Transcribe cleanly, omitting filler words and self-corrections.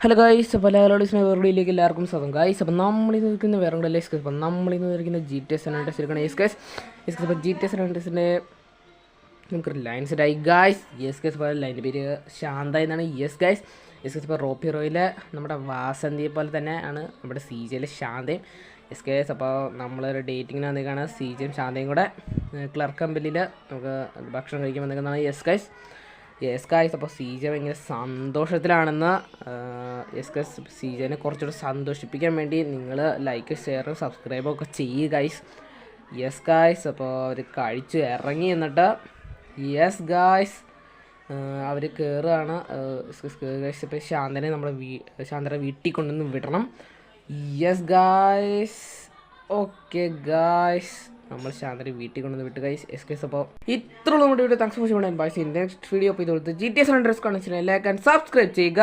Hello guys, അപ്പോൾ ലാലോഡിസിൻ്റെ വീഡിയോയിലേക്ക് എല്ലാവർക്കും സ്വാഗതം ഗൈസ്. അപ്പോൾ നമ്മളിന്ന് നിൽക്കുന്ന വേറെ ഉണ്ടല്ലോ എസ് കെസ്. അപ്പോൾ നമ്മളിന്ന് നിൽക്കുന്ന GTA San Andreas എടുക്കണം എസ് കെസ്. അപ്പോൾ GTA San Andreasൻ്റെ നമുക്കൊരു ലൈൻ സെറ്റ് ആയി ഗൈസ്. Yes guys. അപ്പോൾ ലൈൻ്റെ പേര് ശാന്ത എന്നാണ്. Yes guys. Yes guys. ഇപ്പോൾ റോപ്പ് ഹീറോയിലെ നമ്മുടെ വാസന്തിയെ പോലെ തന്നെ ആണ് നമ്മുടെ CJയിലെ ശാന്തയും. Yes guys. അപ്പോൾ നമ്മളൊരു ഡേറ്റിങ്ങിന് വന്നേക്കാണ് CJയും ശാന്തയും കൂടെ ക്ലർക്ക് കമ്പനിയിൽ നമുക്ക് ഭക്ഷണം കഴിക്കാൻ വന്നേക്കുന്നതാണ്. Yes guys. Yes guys. അപ്പോൾ CJ ഭയങ്കര സന്തോഷത്തിലാണെന്ന്. Yes guys. CJനെ കുറച്ചുകൂടെ സന്തോഷിപ്പിക്കാൻ വേണ്ടി നിങ്ങൾ ലൈക്ക്, ഷെയർ, സബ്സ്ക്രൈബ് ഒക്കെ ചെയ്യുക ഗൈസ്. Yes guys. അപ്പോൾ അവർ കഴിച്ച് ഇറങ്ങി എന്നിട്ട് യെസ് ഗൈസ് അവർ കയറുകയാണ്. ഗൈസ് ഇപ്പോൾ ശാന്തനെ ശാന്തനെ വീട്ടിൽ കൊണ്ടുവന്ന് വിടണം. Yes guys. ഓക്കെ ഗൈസ്, നമ്മൾ ശാന്തനെ വീട്ടിൽ കൊണ്ടുവന്ന് വിട്ട് ഗൈസ്. S guys. അപ്പോൾ ഇത്രയുള്ള നമ്മുടെ video. Thanks for watching. Bye. See in next video. അപ്പോൾ ഇതുപോലത്തെ GTA San Andreas കാണാൻ ലൈക്ക് ആൻഡ് സബ്സ്ക്രൈബ് ചെയ്യുക.